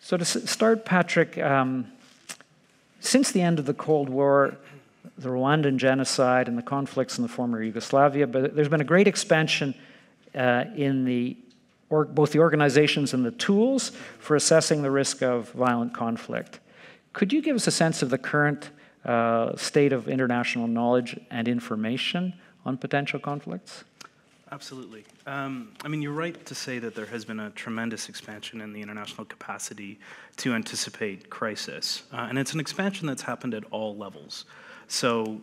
So to start, Patrick, since the end of the Cold War, the Rwandan genocide and the conflicts in the former Yugoslavia, but there's been a great expansion in both the organizations and the tools for assessing the risk of violent conflict. Could you give us a sense of the current state of international knowledge and information on potential conflicts? Absolutely. I mean, you're right to say that there has been a tremendous expansion in the international capacity to anticipate crisis. And it's an expansion that's happened at all levels. So,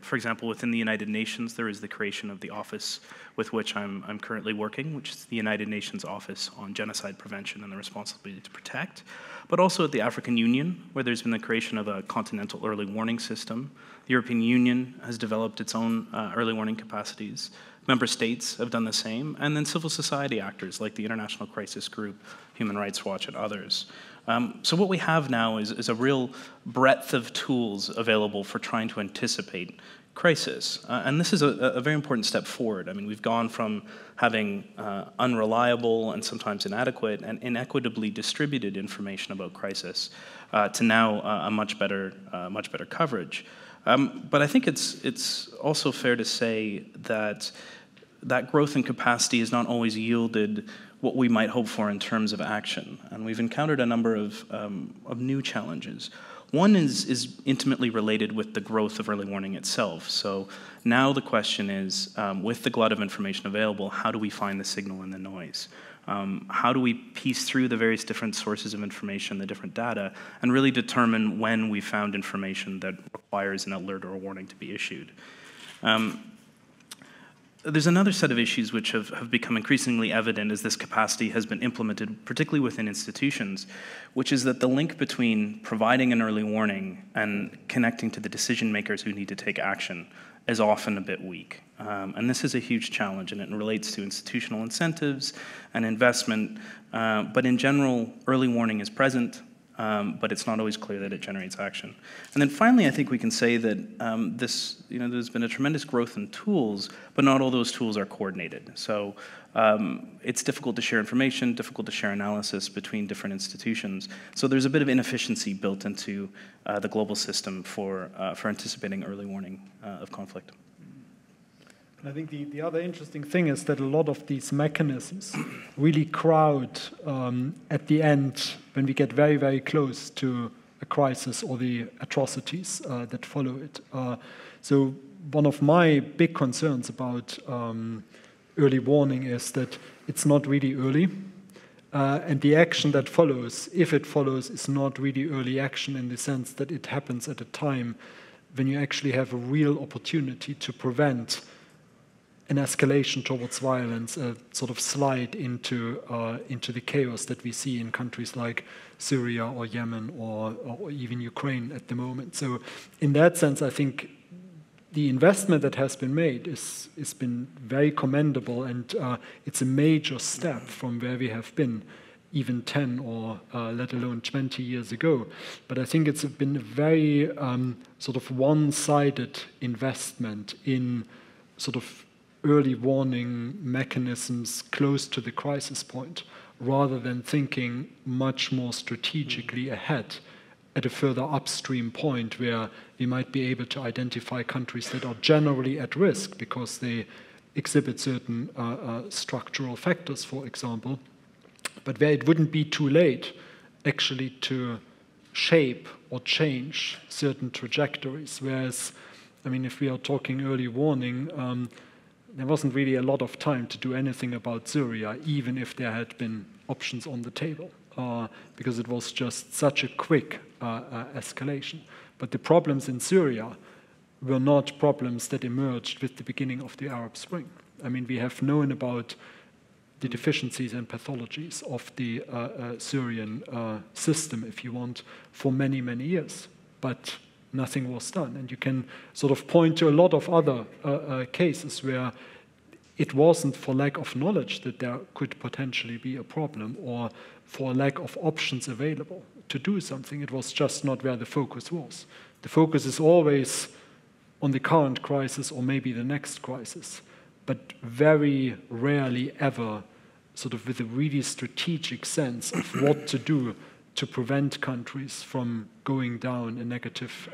for example, within the United Nations, there is the creation of the office with which I'm currently working, which is the United Nations Office on Genocide Prevention and the Responsibility to Protect, but also at the African Union, where there's been the creation of a continental early warning system. The European Union has developed its own early warning capacities. Member states have done the same, and then civil society actors like the International Crisis Group, Human Rights Watch, and others. So what we have now is a real breadth of tools available for trying to anticipate crisis. And this is a very important step forward. I mean, we've gone from having unreliable and sometimes inadequate and inequitably distributed information about crisis to now a much better coverage. But I think it's also fair to say that that growth in capacity has not always yielded what we might hope for in terms of action. And we've encountered a number of new challenges. One is intimately related with the growth of early warning itself. So now the question is, with the glut of information available, how do we find the signal in the noise? How do we piece through the various different sources of information, the different data, and really determine when we found information that requires an alert or a warning to be issued? There's another set of issues which have become increasingly evident as this capacity has been implemented, particularly within institutions, which is that the link between providing an early warning and connecting to the decision makers who need to take action is often a bit weak. And this is a huge challenge, and it relates to institutional incentives and investment. But in general, early warning is present, but it's not always clear that it generates action. And then finally, I think we can say that there's been a tremendous growth in tools, but not all those tools are coordinated. So it's difficult to share information, difficult to share analysis between different institutions. So there's a bit of inefficiency built into the global system for anticipating early warning of conflict. I think the other interesting thing is that a lot of these mechanisms really crowd at the end when we get very, very close to a crisis or the atrocities that follow it. So one of my big concerns about early warning is that it's not really early. And the action that follows, if it follows, is not really early action in the sense that it happens at a time when you actually have a real opportunity to prevent an escalation towards violence, a sort of slide into the chaos that we see in countries like Syria or Yemen or even Ukraine at the moment. So in that sense, I think the investment that has been made has been very commendable, and it's a major step from where we have been even 10 or let alone 20 years ago. But I think it's been a very sort of one-sided investment in sort of early warning mechanisms close to the crisis point, rather than thinking much more strategically ahead at a further upstream point where we might be able to identify countries that are generally at risk because they exhibit certain structural factors, for example, but where it wouldn't be too late actually to shape or change certain trajectories. Whereas, I mean, if we are talking early warning, there wasn't really a lot of time to do anything about Syria, even if there had been options on the table, because it was just such a quick escalation. But the problems in Syria were not problems that emerged with the beginning of the Arab Spring. I mean, we have known about the deficiencies and pathologies of the Syrian system, if you want, for many, many years. But nothing was done. And you can sort of point to a lot of other cases where it wasn't for lack of knowledge that there could potentially be a problem or for lack of options available to do something. It was just not where the focus was. The focus is always on the current crisis or maybe the next crisis, but very rarely ever sort of with a really strategic sense of what to do to prevent countries from going down a negative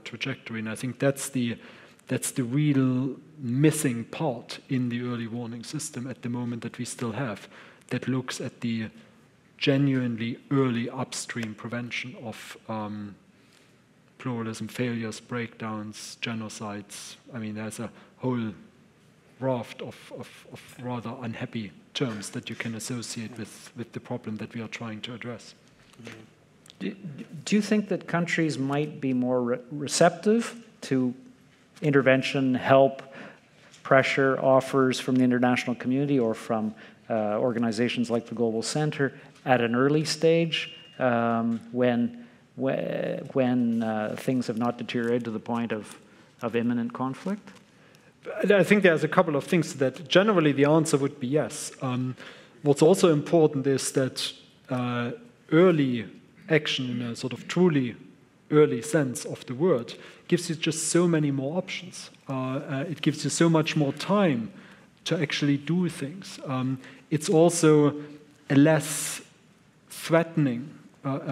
trajectory. And I think that's the real missing part in the early warning system at the moment that we still have, that looks at the genuinely early upstream prevention of pluralism failures, breakdowns, genocides. I mean, there's a whole raft of rather unhappy terms that you can associate with the problem that we are trying to address. Do you think that countries might be more receptive to intervention, help, pressure, offers from the international community or from organizations like the Global Center at an early stage when things have not deteriorated to the point of imminent conflict? I think there's a couple of things to that. Generally, the answer would be yes. What's also important is that early action in a sort of truly early sense of the word gives you just so many more options. It gives you so much more time to actually do things. It's also a less threatening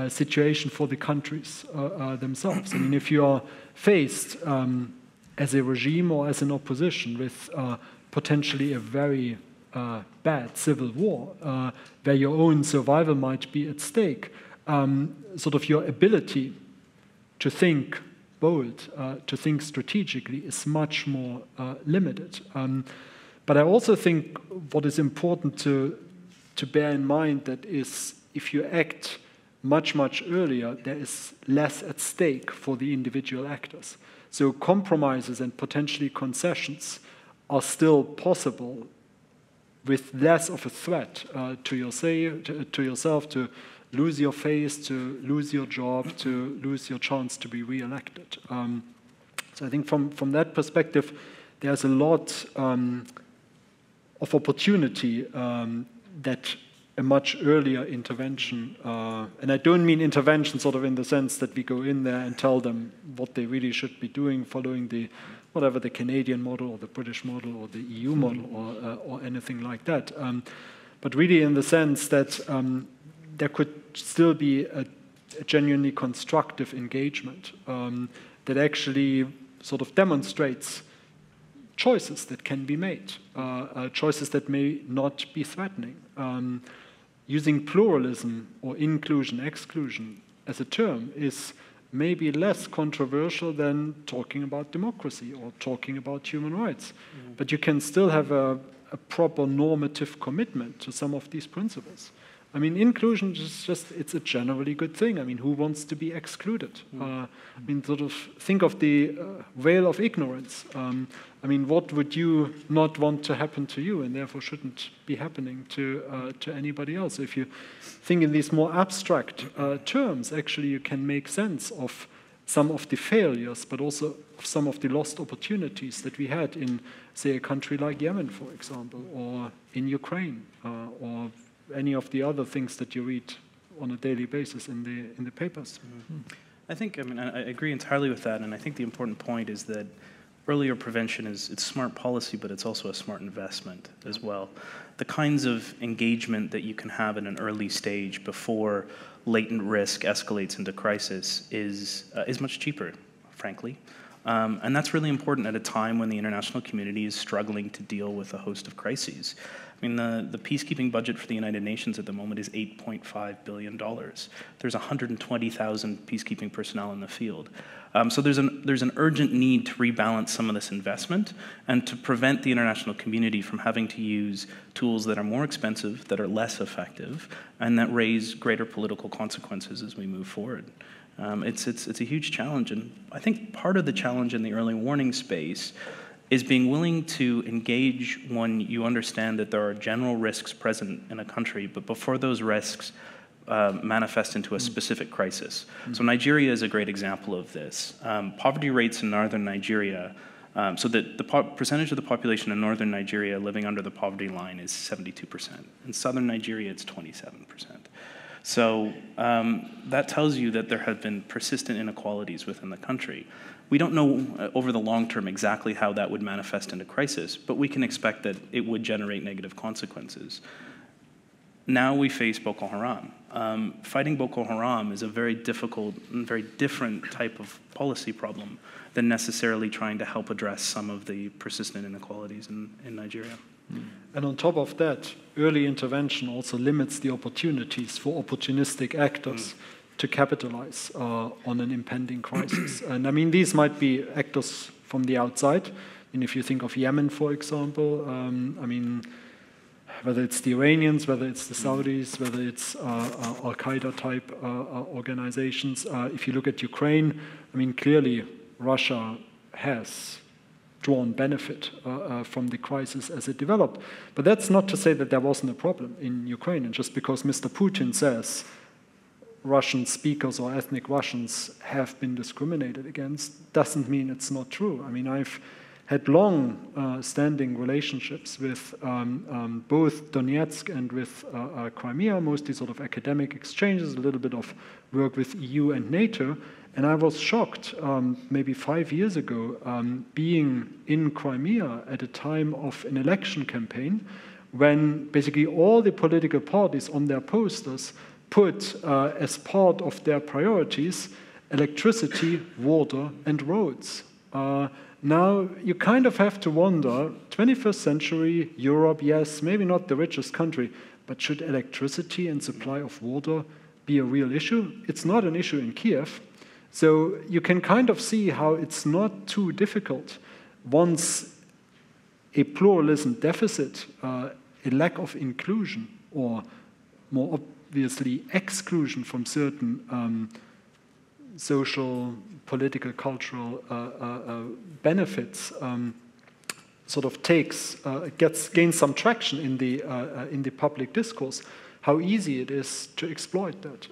situation for the countries themselves. I mean, if you are faced as a regime or as an opposition with potentially a very bad civil war, where your own survival might be at stake, sort of your ability to think bold, to think strategically is much more limited. But I also think what is important to bear in mind that is if you act much, much earlier, there is less at stake for the individual actors. So compromises and potentially concessions are still possible with less of a threat to yourself, to lose your face, to lose your job, to lose your chance to be re-elected. So I think from that perspective, there's a lot of opportunity that a much earlier intervention, and I don't mean intervention sort of in the sense that we go in there and tell them what they really should be doing, following the whatever the Canadian model or the British model or the EU model or anything like that, but really in the sense that there could still be a genuinely constructive engagement that actually sort of demonstrates choices that can be made, choices that may not be threatening. Using pluralism or inclusion, exclusion as a term is maybe less controversial than talking about democracy or talking about human rights. But you can still have a proper normative commitment to some of these principles. I mean, inclusion is just, it's a generally good thing. I mean, who wants to be excluded? I mean, sort of think of the veil of ignorance. I mean, what would you not want to happen to you and therefore shouldn't be happening to anybody else? If you think in these more abstract terms, actually you can make sense of some of the failures, but also of some of the lost opportunities that we had in, say, a country like Yemen, for example, or in Ukraine, or any of the other things that you read on a daily basis in the papers. I think, I mean, I agree entirely with that, and I think the important point is that earlier prevention it's smart policy, but it's also a smart investment as well. The kinds of engagement that you can have in an early stage before latent risk escalates into crisis is much cheaper, frankly. And that's really important at a time when the international community is struggling to deal with a host of crises. I mean, the peacekeeping budget for the United Nations at the moment is $8.5 billion. There's 120,000 peacekeeping personnel in the field. So there's an urgent need to rebalance some of this investment and to prevent the international community from having to use tools that are more expensive, that are less effective, and that raise greater political consequences as we move forward. It's a huge challenge, and I think part of the challenge in the early warning space is being willing to engage when you understand that there are general risks present in a country, but before those risks manifest into a specific crisis. So Nigeria is a great example of this. Poverty rates in northern Nigeria, so that the percentage of the population in northern Nigeria living under the poverty line is 72%. In southern Nigeria, it's 27%. So that tells you that there have been persistent inequalities within the country. We don't know over the long term exactly how that would manifest into crisis, but we can expect that it would generate negative consequences. Now we face Boko Haram. fighting Boko Haram is a very difficult and very different type of policy problem than necessarily trying to help address some of the persistent inequalities in Nigeria. And on top of that, early intervention also limits the opportunities for opportunistic actors to capitalize on an impending crisis. And I mean, these might be actors from the outside. And if you think of Yemen, for example, I mean, whether it's the Iranians, whether it's the Saudis, whether it's Al-Qaeda type organizations. If you look at Ukraine, I mean, clearly Russia has drawn benefit from the crisis as it developed. But that's not to say that there wasn't a problem in Ukraine. And just because Mr. Putin says Russian speakers or ethnic Russians have been discriminated against doesn't mean it's not true. I mean, I've had long-standing relationships with both Donetsk and with Crimea, mostly sort of academic exchanges, a little bit of work with EU and NATO. And I was shocked, maybe 5 years ago, being in Crimea at a time of an election campaign when basically all the political parties on their posters put as part of their priorities electricity, water, and roads. Now, you kind of have to wonder, 21st century Europe, yes, maybe not the richest country, but should electricity and supply of water be a real issue? It's not an issue in Kiev. So you can kind of see how it's not too difficult once a pluralism deficit, a lack of inclusion, or more obviously exclusion from certain social, political, cultural benefits sort of gains some traction in the public discourse, how easy it is to exploit that.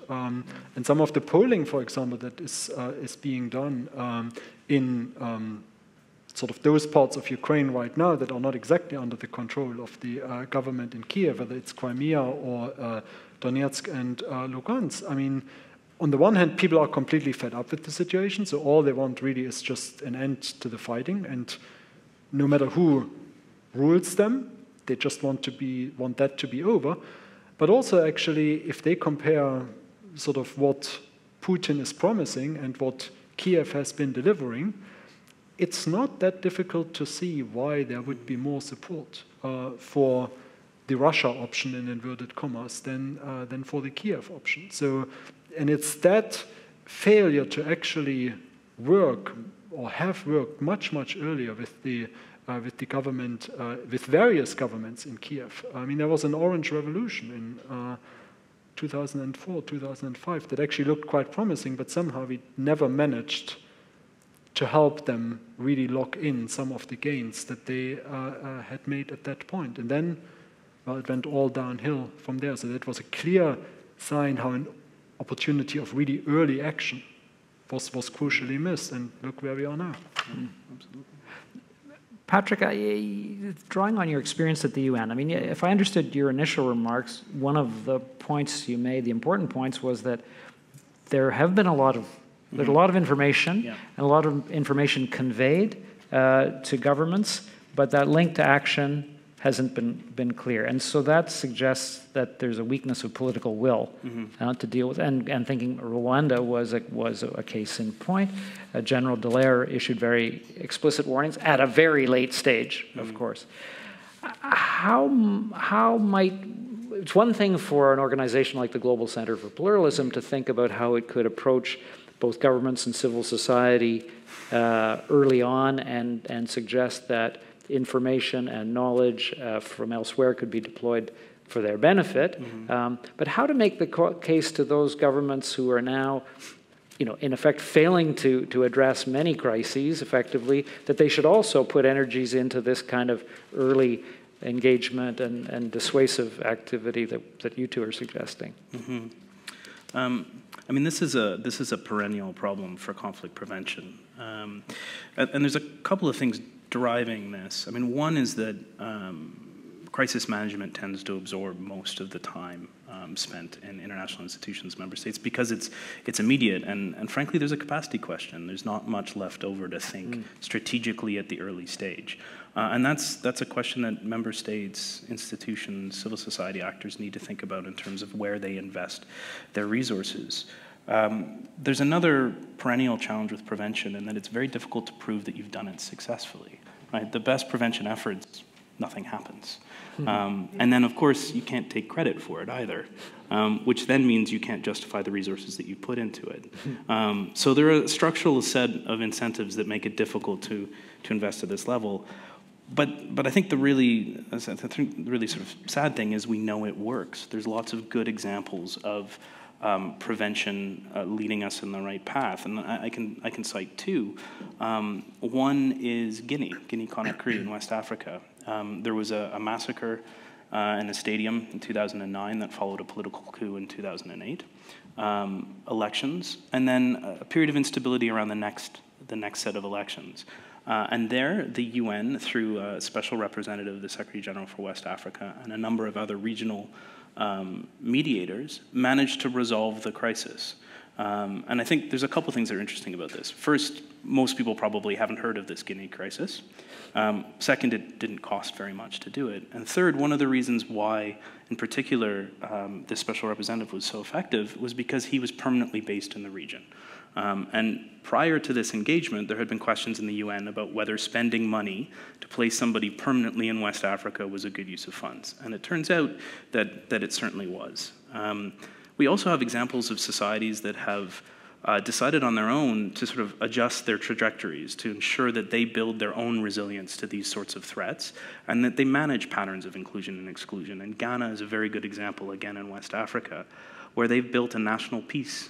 And some of the polling, for example, that is being done in sort of those parts of Ukraine right now that are not exactly under the control of the government in Kiev, whether it's Crimea or Donetsk and Lugansk. I mean, on the one hand, people are completely fed up with the situation, so all they want really is just an end to the fighting, and no matter who rules them, they just want that to be over. But also, actually, if they compare sort of what Putin is promising and what Kiev has been delivering, it's not that difficult to see why there would be more support for the Russia option, in inverted commas, than for the Kiev option. So, and it's that failure to actually work or have worked much, much earlier with the government, with various governments in Kiev. I mean, there was an Orange Revolution in 2004, 2005 that actually looked quite promising, but somehow we never managed to help them really lock in some of the gains that they had made at that point. And then, well, it went all downhill from there. So that was a clear sign how an opportunity of really early action was crucially missed. And look where we are now. Absolutely. Patrick, drawing on your experience at the UN, I mean, if I understood your initial remarks, one of the points you made, the important points, was that there have been a lot of information, and a lot of information conveyed to governments, but that link to action hasn't been clear. And so that suggests that there's a weakness of political will to deal with. And thinking Rwanda was a case in point. General Dallaire issued very explicit warnings at a very late stage, of course. How might, it's one thing for an organization like the Global Center for Pluralism to think about how it could approach both governments and civil society early on and suggest that information and knowledge from elsewhere could be deployed for their benefit. But how to make the case to those governments who are now, in effect, failing to address many crises effectively, that they should also put energies into this kind of early engagement and dissuasive activity that you two are suggesting? I mean, this is a perennial problem for conflict prevention, and there's a couple of things driving this. I mean, one is that crisis management tends to absorb most of the time spent in international institutions, member states, because it's immediate, and frankly, there's a capacity question. There's not much left over to think strategically at the early stage. And that's a question that member states, institutions, civil society actors need to think about in terms of where they invest their resources. There's another perennial challenge with prevention, in that it's very difficult to prove that you've done it successfully. Right? The best prevention efforts, nothing happens. And then, of course, you can't take credit for it either, which then means you can't justify the resources that you put into it. So there are a structural set of incentives that make it difficult to invest at this level. But I think the really sort of sad thing is we know it works. There's lots of good examples of prevention leading us in the right path, and I can cite two. One is Guinea-Conakry in West Africa. There was a massacre in a stadium in 2009 that followed a political coup in 2008, elections, and then a period of instability around the next set of elections. And there, the UN, through a special representative, the Secretary General for West Africa, and a number of other regional mediators, managed to resolve the crisis. And I think there's a couple things that are interesting about this. First, most people probably haven't heard of this Guinea crisis. Second, it didn't cost very much to do it. And third, one of the reasons why, in particular, this special representative was so effective was because he was permanently based in the region. And prior to this engagement, there had been questions in the UN about whether spending money to place somebody permanently in West Africa was a good use of funds. And it turns out that it certainly was. We also have examples of societies that have decided on their own to sort of adjust their trajectories to ensure that they build their own resilience to these sorts of threats and that they manage patterns of inclusion and exclusion. And Ghana is a very good example, again, in West Africa, where they've built a national peace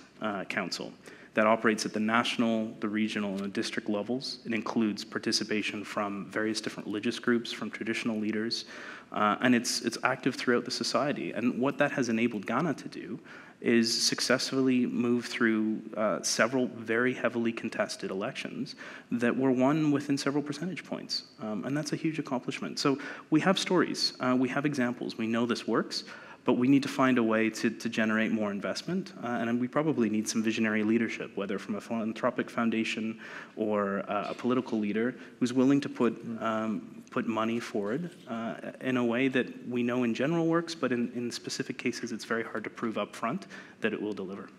council that operates at the national, the regional, and the district levels. It includes participation from various different religious groups, from traditional leaders, and it's active throughout the society. And what that has enabled Ghana to do is successfully move through several very heavily contested elections that were won within several percentage points. And that's a huge accomplishment. So we have stories, we have examples, we know this works, but we need to find a way to generate more investment, and we probably need some visionary leadership, whether from a philanthropic foundation or a political leader who's willing to put money forward in a way that we know in general works, but in specific cases it's very hard to prove up front that it will deliver.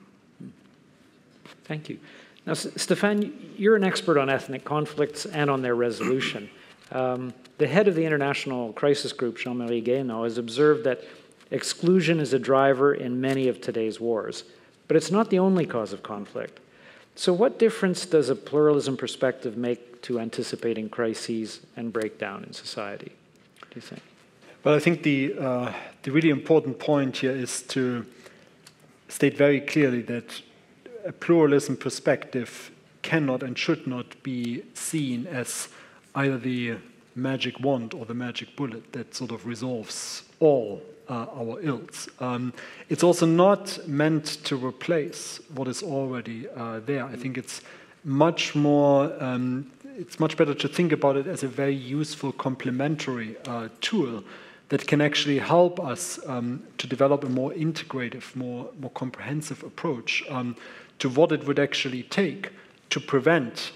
Thank you. Now, Stefan, you're an expert on ethnic conflicts and on their resolution. The head of the International Crisis Group, Jean-Marie Guéhenno, has observed that exclusion is a driver in many of today's wars, but it's not the only cause of conflict. So what difference does a pluralism perspective make to anticipating crises and breakdown in society, do you think? Well, I think the really important point here is to state very clearly that a pluralism perspective cannot and should not be seen as either the magic wand or the magic bullet that sort of resolves all our ills. It's also not meant to replace what is already there. I think it's much more, it's much better to think about it as a very useful complementary tool that can actually help us to develop a more integrative, more comprehensive approach to what it would actually take to prevent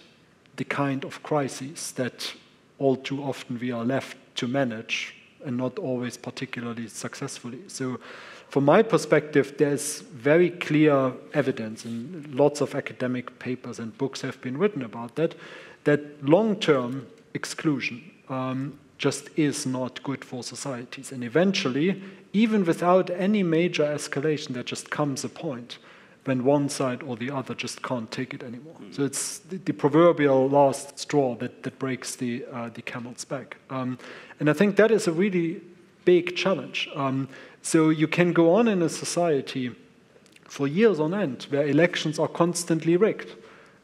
the kind of crises that all too often we are left to manage, and not always particularly successfully. So from my perspective, there's very clear evidence, and lots of academic papers and books have been written about that long-term exclusion just is not good for societies. And eventually, even without any major escalation, there just comes a point when one side or the other just can't take it anymore. So it's the proverbial last straw that breaks the camel's back. And I think that is a really big challenge. So you can go on in a society for years on end where elections are constantly rigged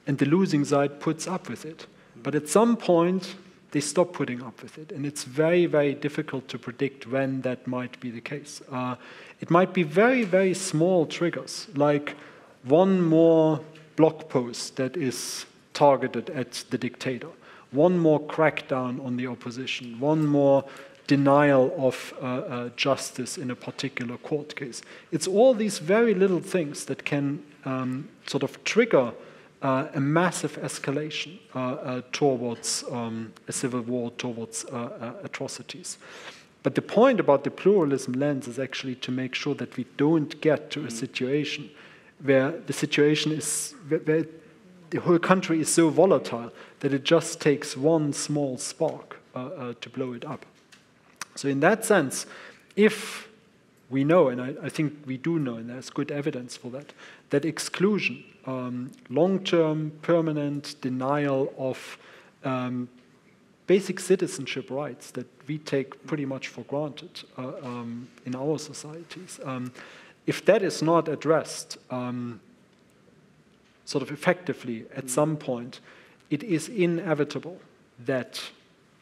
and the losing side puts up with it. But at some point, they stop putting up with it. And it's very, very difficult to predict when that might be the case. It might be very, very small triggers, like one more blog post that is targeted at the dictator, one more crackdown on the opposition, one more denial of justice in a particular court case. It's all these very little things that can sort of trigger a massive escalation towards a civil war, towards atrocities. But the point about the pluralism lens is actually to make sure that we don't get to a situation where the situation is, where the whole country is so volatile that it just takes one small spark to blow it up. So in that sense, if we know, and I think we do know, and there's good evidence for that, that exclusion, long-term, permanent denial of basic citizenship rights that we take pretty much for granted in our societies, if that is not addressed sort of effectively at some point, it is inevitable that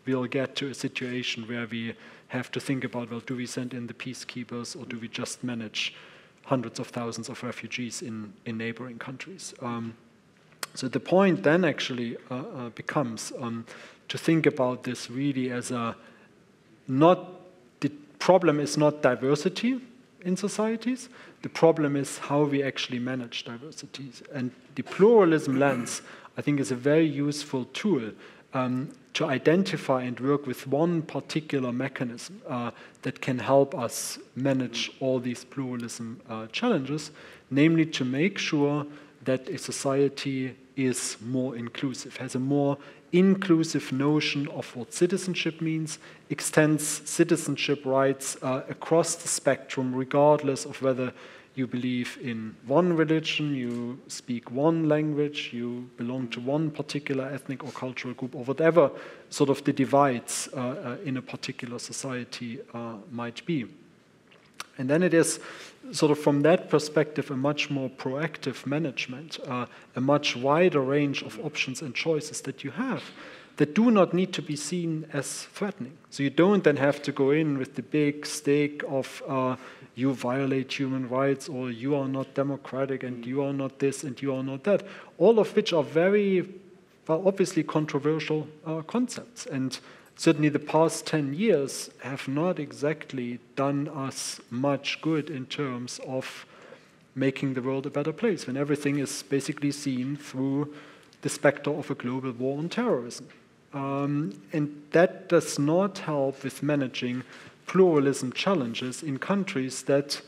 we'll get to a situation where we have to think about, well, do we send in the peacekeepers or do we just manage hundreds of thousands of refugees in neighboring countries? So the point then actually becomes to think about this really as the problem is not diversity in societies, the problem is how we actually manage diversities. And the pluralism lens, I think, is a very useful tool to identify and work with one particular mechanism that can help us manage all these pluralism challenges, namely to make sure that a society is more inclusive, has a more inclusive notion of what citizenship means, extends citizenship rights across the spectrum, regardless of whether you believe in one religion, you speak one language, you belong to one particular ethnic or cultural group, or whatever sort of the divides in a particular society might be. And then it is sort of from that perspective a much more proactive management, a much wider range of options and choices that you have that do not need to be seen as threatening. So you don't then have to go in with the big stake of you violate human rights, or you are not democratic, and you are not this, and you are not that, all of which are very, well, obviously controversial concepts. And certainly the past 10 years have not exactly done us much good in terms of making the world a better place, when everything is basically seen through the specter of a global war on terrorism. And that does not help with managing pluralism challenges in countries that,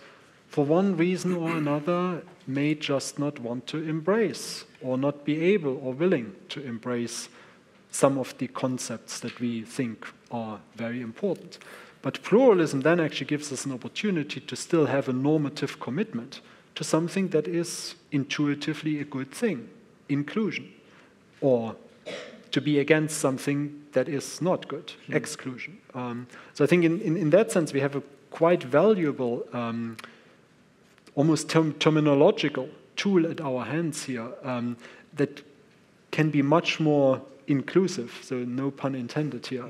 for one reason or another, may just not want to embrace or not be able or willing to embrace some of the concepts that we think are very important. But pluralism then actually gives us an opportunity to still have a normative commitment to something that is intuitively a good thing, inclusion, or to be against something that is not good, exclusion. So I think in that sense we have a quite valuable, almost terminological tool at our hands here that can be much more inclusive, so no pun intended here,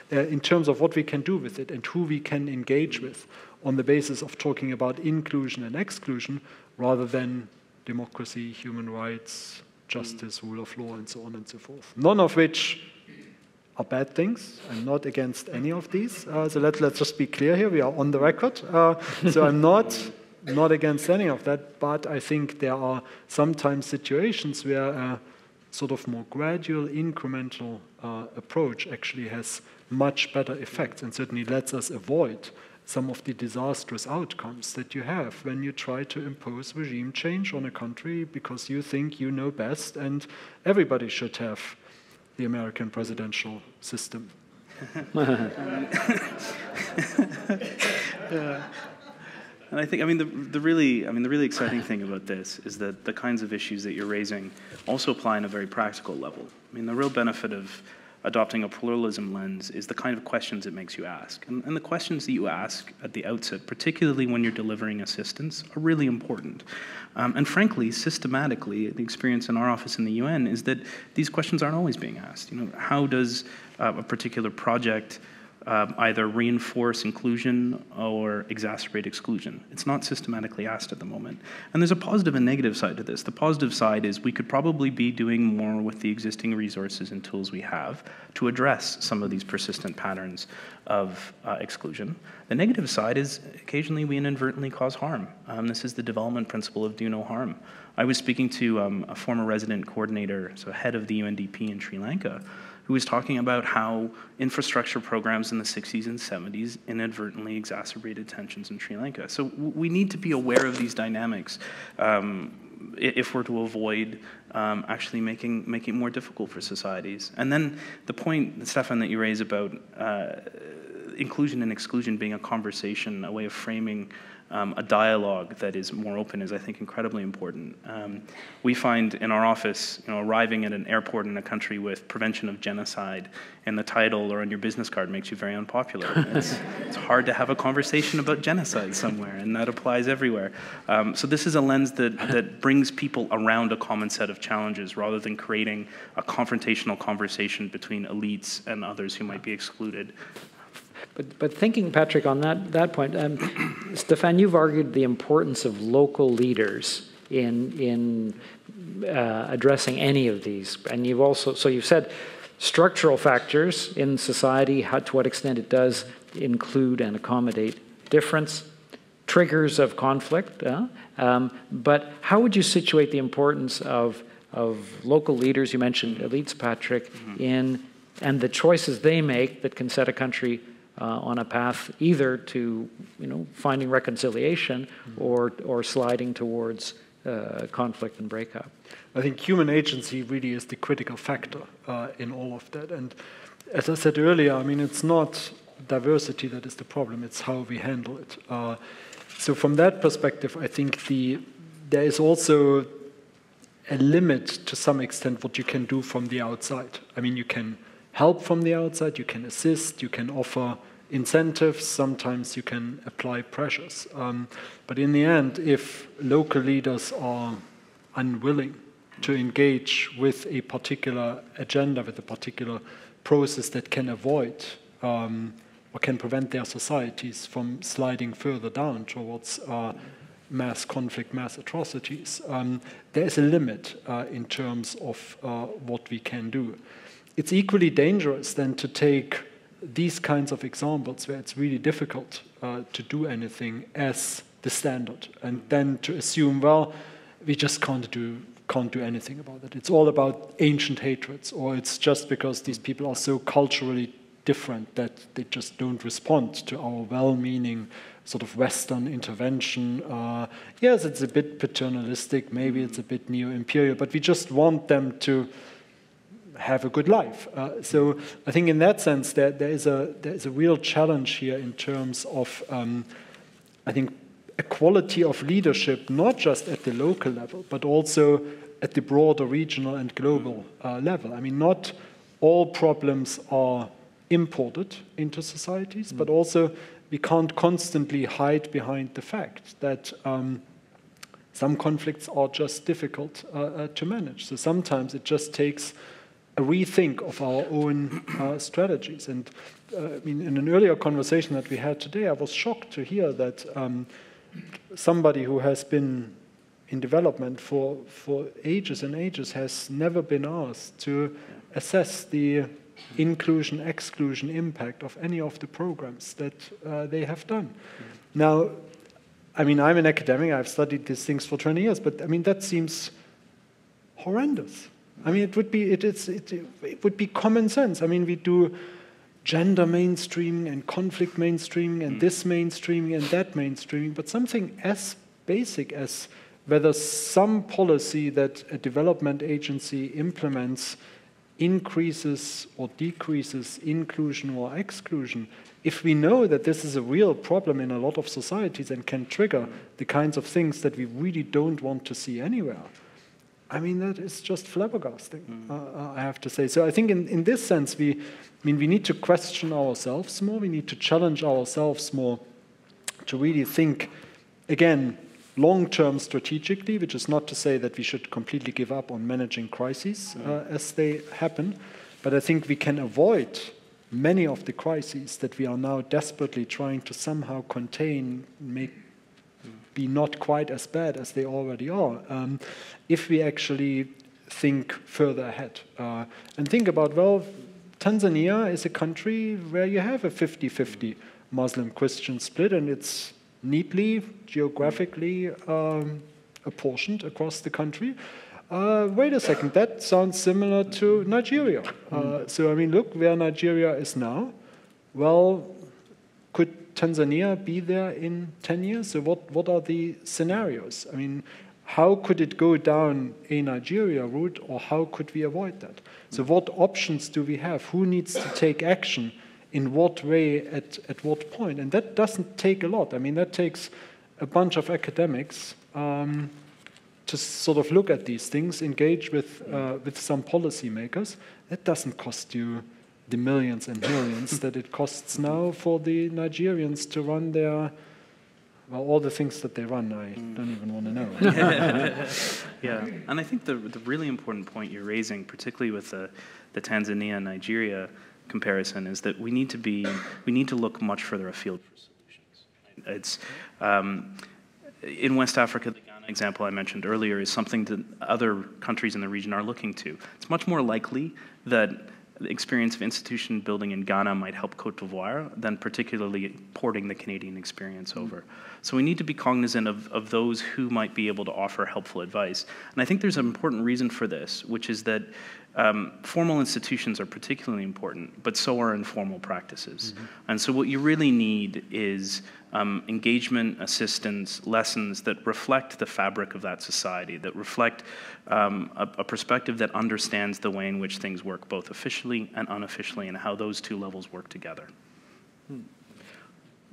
in terms of what we can do with it and who we can engage with on the basis of talking about inclusion and exclusion rather than democracy, human rights, justice, rule of law, and so on and so forth. None of which are bad things. I'm not against any of these. So let's just be clear here. We are on the record. So I'm not against any of that, but I think there are sometimes situations where sort of more gradual, incremental approach actually has much better effects and certainly lets us avoid some of the disastrous outcomes that you have when you try to impose regime change on a country because you think you know best and everybody should have the American presidential system. And I think, the really exciting thing about this is that the kinds of issues that you're raising also apply on a very practical level. The real benefit of adopting a pluralism lens is the kind of questions it makes you ask. And the questions that you ask at the outset, particularly when you're delivering assistance, are really important. And frankly, systematically, the experience in our office in the UN is that these questions aren't always being asked. How does a particular project either reinforce inclusion or exacerbate exclusion. It's not systematically asked at the moment. And there's a positive and negative side to this. The positive side is we could probably be doing more with the existing resources and tools we have to address some of these persistent patterns of exclusion. The negative side is occasionally we inadvertently cause harm. This is the development principle of do no harm. I was speaking to a former resident coordinator, so head of the UNDP in Sri Lanka, who was talking about how infrastructure programs in the 60s and 70s inadvertently exacerbated tensions in Sri Lanka. So we need to be aware of these dynamics if we're to avoid actually making it more difficult for societies. And then the point, Stefan, that you raise about inclusion and exclusion being a conversation, a way of framing a dialogue that is more open is, I think, incredibly important. We find in our office, arriving at an airport in a country with prevention of genocide in the title or on your business card makes you very unpopular. It's hard to have a conversation about genocide somewhere, and that applies everywhere. So this is a lens that brings people around a common set of challenges rather than creating a confrontational conversation between elites and others who might be excluded. But thinking, Patrick, on that point, Stefan, you've argued the importance of local leaders in addressing any of these, and you've also you've said structural factors in society, to what extent it does include and accommodate difference, triggers of conflict. But how would you situate the importance of local leaders? You mentioned elites, Patrick, and the choices they make that can set a country on a path either to finding reconciliation or sliding towards conflict and breakup. I think human agency really is the critical factor in all of that. And as I said earlier, I mean, it's not diversity that is the problem, it's how we handle it. So from that perspective, I think there is also a limit to some extent what you can do from the outside. I mean, you can help from the outside, you can assist, you can offer incentives, sometimes you can apply pressures. But in the end, if local leaders are unwilling to engage with a particular agenda, with a particular process that can avoid or can prevent their societies from sliding further down towards mass conflict, mass atrocities, there is a limit in terms of what we can do. It's equally dangerous then to take these kinds of examples where it's really difficult to do anything as the standard, and then to assume, well, we just can't do anything about it. It's all about ancient hatreds, or it's just because these people are so culturally different that they just don't respond to our well-meaning sort of Western intervention. Yes, it's a bit paternalistic, maybe it's a bit neo-imperial, but we just want them to have a good life. So I think in that sense there is a real challenge here in terms of I think a quality of leadership, not just at the local level, but also at the broader regional and global level. I mean, not all problems are imported into societies, but also we can't constantly hide behind the fact that some conflicts are just difficult to manage. So sometimes it just takes a rethink of our own strategies. And I mean, in an earlier conversation that we had today, I was shocked to hear that somebody who has been in development for ages and ages has never been asked to assess the inclusion-exclusion impact of any of the programs that they have done. Now, I mean, I'm an academic, I've studied these things for 20 years, but I mean, that seems horrendous. I mean, it would be common sense. I mean, we do gender mainstreaming and conflict mainstreaming and this mainstreaming and that mainstreaming, but something as basic as whether some policy that a development agency implements increases or decreases inclusion or exclusion, if we know that this is a real problem in a lot of societies and can trigger the kinds of things that we really don't want to see anywhere, I mean, that is just flabbergasting, I have to say. So I think in this sense, we need to question ourselves more, we need to challenge ourselves more to really think, again, long-term strategically, which is not to say that we should completely give up on managing crises as they happen, but I think we can avoid many of the crises that we are now desperately trying to somehow contain, be not quite as bad as they already are, if we actually think further ahead. And think about, well, Tanzania is a country where you have a 50-50 Muslim-Christian split, and it's neatly, geographically apportioned across the country. Wait a second, that sounds similar to Nigeria. So, I mean, look where Nigeria is now. Well, could Tanzania be there in 10 years? So what are the scenarios? I mean, how could it go down a Nigeria route, or how could we avoid that? So what options do we have? Who needs to take action? In what way, at what point? And that doesn't take a lot. I mean, that takes a bunch of academics to sort of look at these things, engage with some policymakers. That doesn't cost you the millions and millions that it costs now for the Nigerians to run their, well, all the things that they run, I don't even want to know. Yeah, and I think the really important point you're raising, particularly with the Tanzania-Nigeria comparison, is that we need to look much further afield for solutions. It's in West Africa, the Ghana example I mentioned earlier is something that other countries in the region are looking to. It's much more likely that the experience of institution building in Ghana might help Cote d'Ivoire than particularly porting the Canadian experience over. So we need to be cognizant of those who might be able to offer helpful advice. And I think there's an important reason for this, which is that formal institutions are particularly important, but so are informal practices. And so what you really need is engagement, assistance, lessons that reflect the fabric of that society, that reflect a perspective that understands the way in which things work, both officially and unofficially, and how those two levels work together.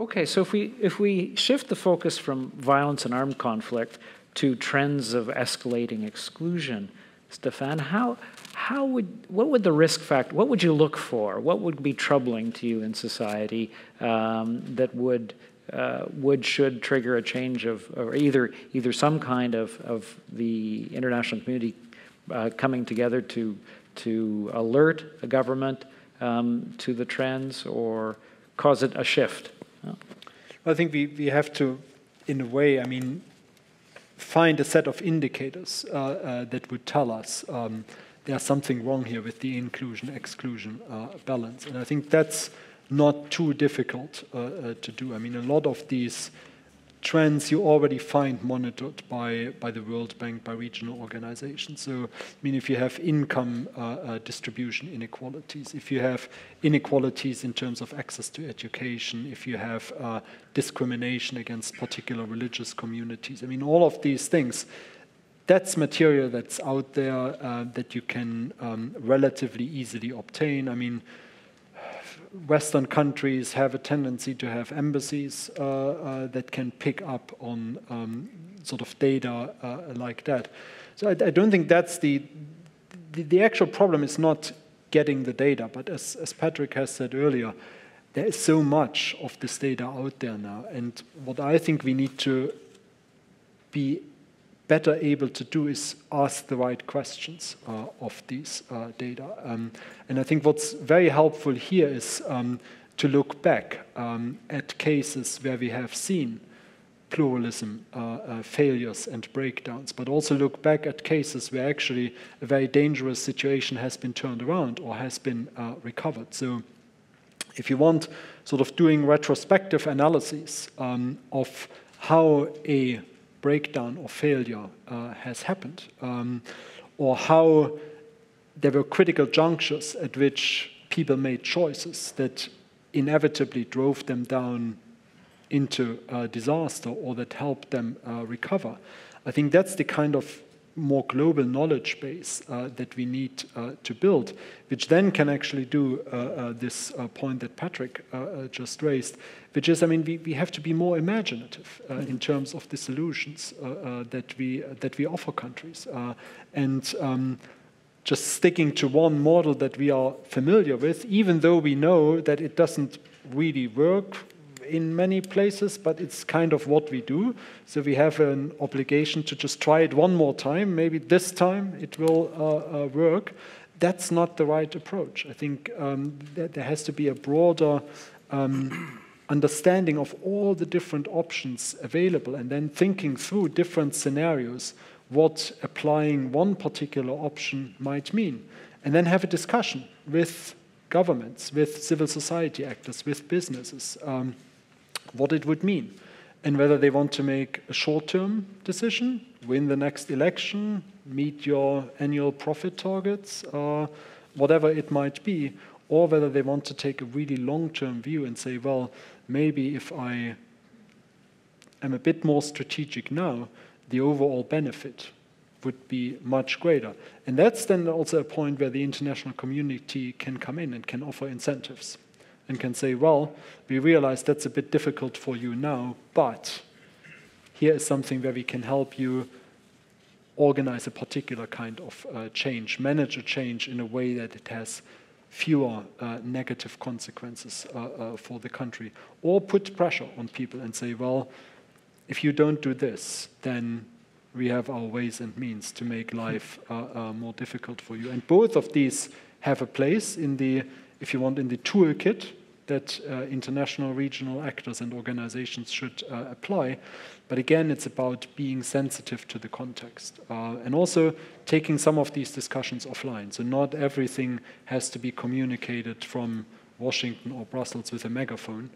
Okay, so if we shift the focus from violence and armed conflict to trends of escalating exclusion, Stefan, what would the risk factor, what would you look for? What would be troubling to you in society that should trigger a change of, or either some kind of the international community coming together to alert a government to the trends or cause it a shift? I think we have to, in a way, I mean, find a set of indicators that would tell us there's something wrong here with the inclusion-exclusion balance. And I think that's not too difficult to do. I mean, a lot of these trends you already find monitored by the World Bank, by regional organizations. So, I mean, if you have income distribution inequalities, if you have inequalities in terms of access to education, if you have discrimination against particular religious communities, I mean, all of these things, that's material that's out there that you can relatively easily obtain. I mean, Western countries have a tendency to have embassies that can pick up on sort of data like that. So I don't think that's the actual problem is not getting the data, but as Patrick has said earlier, there is so much of this data out there now. And what I think we need to be better able to do is ask the right questions of these data. And I think what's very helpful here is to look back at cases where we have seen pluralism failures and breakdowns, but also look back at cases where actually a very dangerous situation has been turned around or has been recovered. So if you want sort of doing retrospective analyses of how a breakdown or failure has happened, or how there were critical junctures at which people made choices that inevitably drove them down into disaster or that helped them recover. I think that's the kind of more global knowledge base that we need to build, which then can actually do this point that Patrick just raised, which is, I mean, we have to be more imaginative in terms of the solutions that we offer countries, and just sticking to one model that we are familiar with, even though we know that it doesn't really work in many places, but it's kind of what we do. So we have an obligation to just try it one more time. Maybe this time it will work. that's not the right approach. I think that there has to be a broader understanding of all the different options available, and then thinking through different scenarios, what applying one particular option might mean. And then have a discussion with governments, with civil society actors, with businesses, what it would mean. And whether they want to make a short-term decision, win the next election, meet your annual profit targets, whatever it might be, or whether they want to take a really long-term view and say, well, maybe if I am a bit more strategic now, the overall benefit would be much greater. And that's then also a point where the international community can come in and can offer incentives and can say, well, we realize that's a bit difficult for you now, but here is something where we can help you organize a particular kind of change, manage a change in a way that it has fewer negative consequences for the country. Or put pressure on people and say, well, if you don't do this, then we have our ways and means to make life more difficult for you. And both of these have a place in the, if you want, in the toolkit that international, regional actors and organizations should apply. But again, it's about being sensitive to the context and also taking some of these discussions offline. So not everything has to be communicated from Washington or Brussels with a megaphone,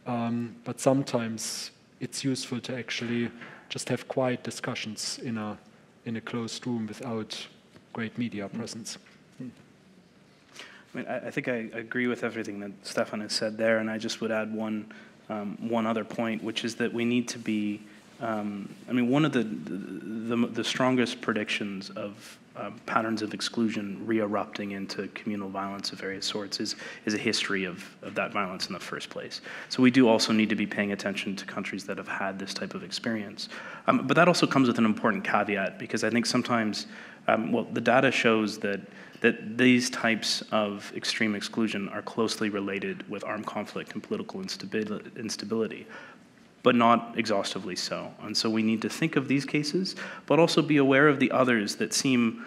but sometimes it's useful to actually just have quiet discussions in a closed room without great media presence. I mean, I think I agree with everything that Stefan has said there, and I just would add one other point, which is that we need to be. I mean, one of the strongest predictions of patterns of exclusion re-erupting into communal violence of various sorts is a history of that violence in the first place. So we do also need to be paying attention to countries that have had this type of experience. But that also comes with an important caveat, because I think sometimes, well, the data shows that these types of extreme exclusion are closely related with armed conflict and political instability, but not exhaustively so. And so we need to think of these cases, but also be aware of the others that seem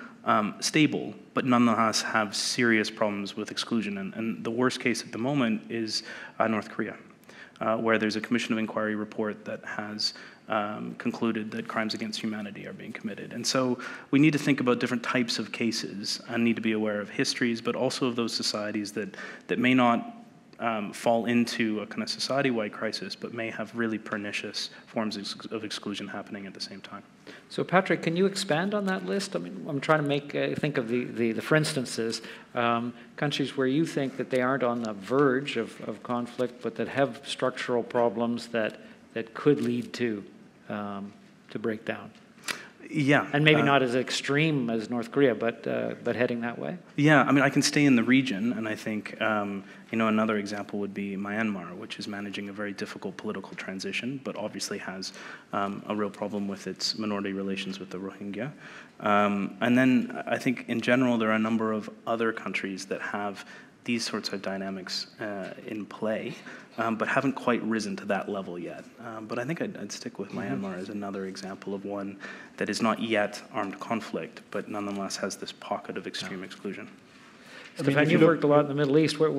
stable, but nonetheless have serious problems with exclusion. And the worst case at the moment is North Korea, where there's a Commission of Inquiry report that has concluded that crimes against humanity are being committed. And so we need to think about different types of cases and need to be aware of histories, but also of those societies that may not fall into a kind of society-wide crisis, but may have really pernicious forms of exclusion happening at the same time. So, Patrick, can you expand on that list? I mean, I'm trying to think of the for instances, countries where you think that they aren't on the verge of conflict, but that have structural problems that could lead to breakdown. Yeah. And maybe not as extreme as North Korea, but heading that way? Yeah, I mean, I can stay in the region, and I think, another example would be Myanmar, which is managing a very difficult political transition, but obviously has a real problem with its minority relations with the Rohingya. And then I think, in general, there are a number of other countries that have these sorts of dynamics in play, but haven't quite risen to that level yet. But I think I'd stick with Myanmar as another example of one that is not yet armed conflict, but nonetheless has this pocket of extreme exclusion. Stefan, you've worked a lot in the Middle East. What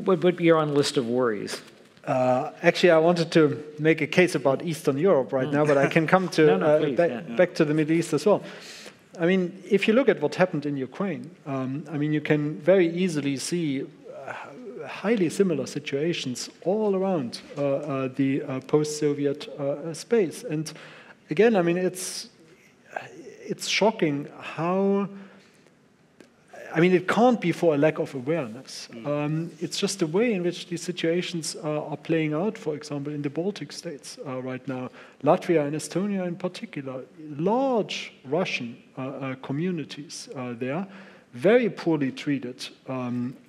would be on list of worries? Actually, I wanted to make a case about Eastern Europe right now, but I can come to back to the Middle East as well. I mean, if you look at what happened in Ukraine, I mean, you can very easily see highly similar situations all around the post-Soviet space. And again, I mean, it's shocking how. I mean, it can't be for a lack of awareness. It's just the way in which these situations are playing out, for example, in the Baltic states right now. Latvia and Estonia in particular, large Russian communities there, very poorly treated,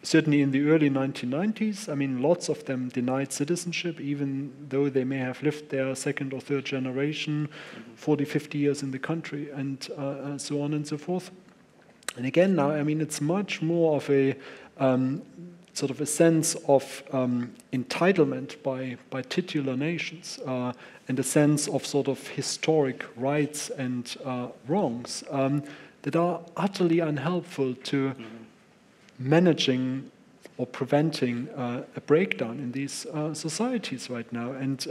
certainly in the early 1990s. I mean, lots of them denied citizenship, even though they may have lived their second or third generation, 40, 50 years in the country, and so on and so forth. And again, now, I mean, it's much more of a sort of a sense of entitlement by titular nations and a sense of sort of historic rights and wrongs that are utterly unhelpful to managing or preventing a breakdown in these societies right now. And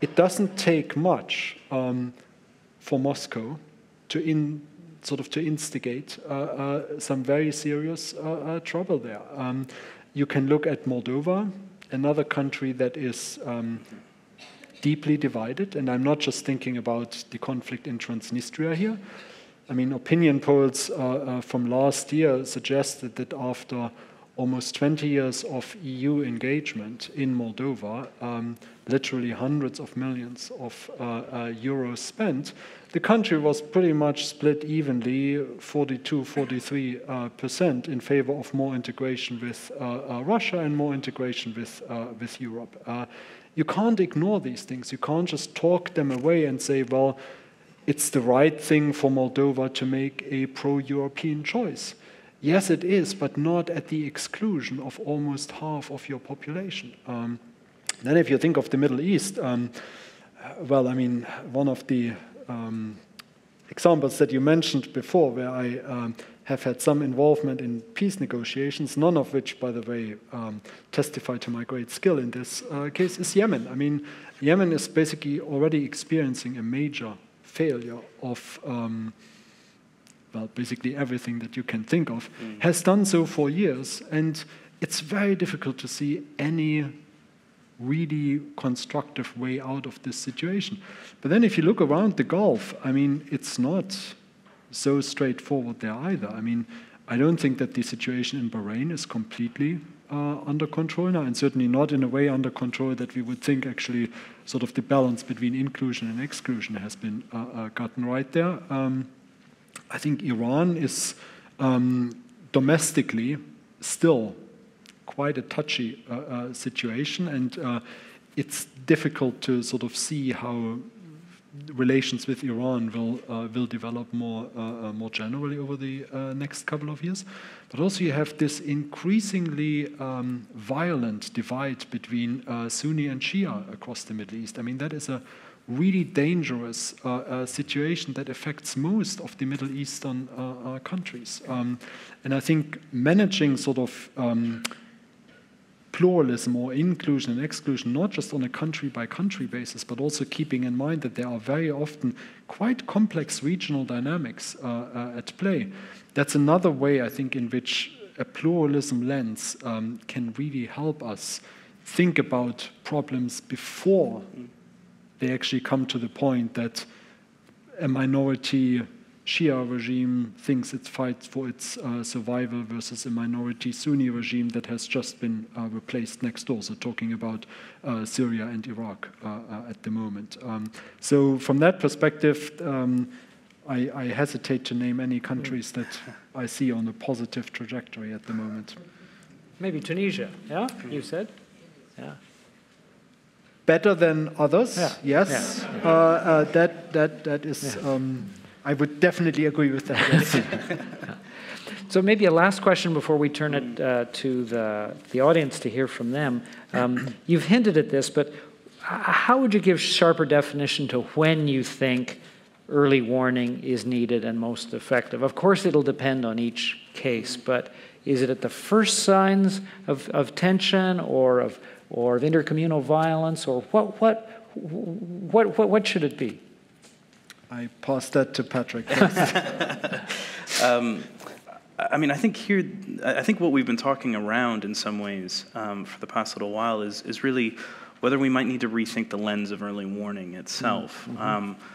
it doesn't take much for Moscow to instigate some very serious trouble there. You can look at Moldova, another country that is deeply divided, and I'm not just thinking about the conflict in Transnistria here. I mean, opinion polls from last year suggested that after almost 20 years of EU engagement in Moldova, literally hundreds of millions of euros spent, the country was pretty much split evenly, 42-43% in favor of more integration with Russia and more integration with Europe. You can't ignore these things. You can't just talk them away and say, well, it's the right thing for Moldova to make a pro-European choice. Yes, it is, but not at the exclusion of almost half of your population. Then if you think of the Middle East, well, I mean, one of the examples that you mentioned before, where I have had some involvement in peace negotiations, none of which, by the way, testify to my great skill in this case, is Yemen. I mean, Yemen is basically already experiencing a major failure of well, basically everything that you can think of, has done so for years, and it's very difficult to see any really constructive way out of this situation. But then if you look around the Gulf, I mean, it's not so straightforward there either. I mean, I don't think that the situation in Bahrain is completely under control now, and certainly not in a way under control that we would think actually sort of the balance between inclusion and exclusion has been gotten right there. I think Iran is domestically still quite a touchy situation, and it's difficult to sort of see how relations with Iran will develop more generally over the next couple of years. But also you have this increasingly violent divide between Sunni and Shia across the Middle East. I mean, that is a really dangerous situation that affects most of the Middle Eastern countries. And I think managing sort of pluralism or inclusion and exclusion, not just on a country-by-country basis, but also keeping in mind that there are very often quite complex regional dynamics at play. That's another way, I think, in which a pluralism lens can really help us think about problems before they actually come to the point that a minority Shia regime thinks it fights for its survival versus a minority Sunni regime that has just been replaced next door. So talking about Syria and Iraq at the moment. So from that perspective, I hesitate to name any countries that I see on a positive trajectory at the moment. Maybe Tunisia, yeah, you said? Yeah. Better than others, yeah. Yes. Yeah. That is, I would definitely agree with that. Yes. So maybe a last question before we turn it to the audience to hear from them. You've hinted at this, but how would you give sharper definition to when you think early warning is needed and most effective? Of course, it'll depend on each case, but is it at the first signs of tension or of intercommunal violence, or what should it be? I pass that to Patrick. I mean, I think what we've been talking around in some ways for the past little while is really whether we might need to rethink the lens of early warning itself.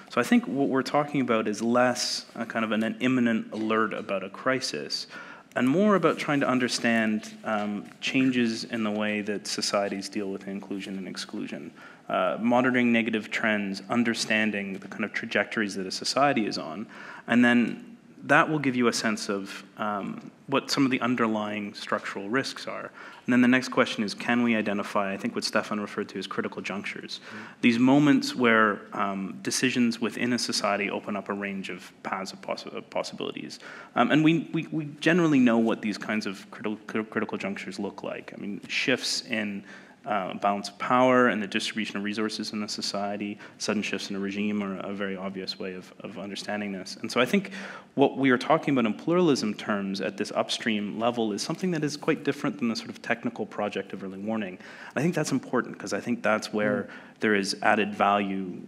So I think what we're talking about is less a kind of an imminent alert about a crisis, and more about trying to understand changes in the way that societies deal with inclusion and exclusion, monitoring negative trends, understanding the kind of trajectories that a society is on, and then that will give you a sense of what some of the underlying structural risks are. And then the next question is, can we identify, I think what Stefan referred to as critical junctures, these moments where decisions within a society open up a range of paths of possibilities. And we generally know what these kinds of critical junctures look like. I mean, shifts in balance of power and the distribution of resources in the society. Sudden shifts in a regime are a very obvious way of understanding this. And so I think what we are talking about in pluralism terms at this upstream level is something that is quite different than the sort of technical project of early warning. I think that's important because I think that's where there is added value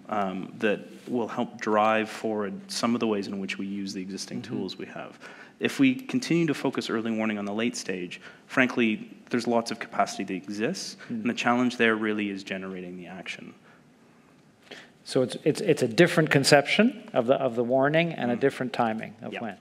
that will help drive forward some of the ways in which we use the existing tools we have. If we continue to focus early warning on the late stage, frankly, there's lots of capacity that exists, and the challenge there really is generating the action. So it's a different conception of the warning and a different timing of when.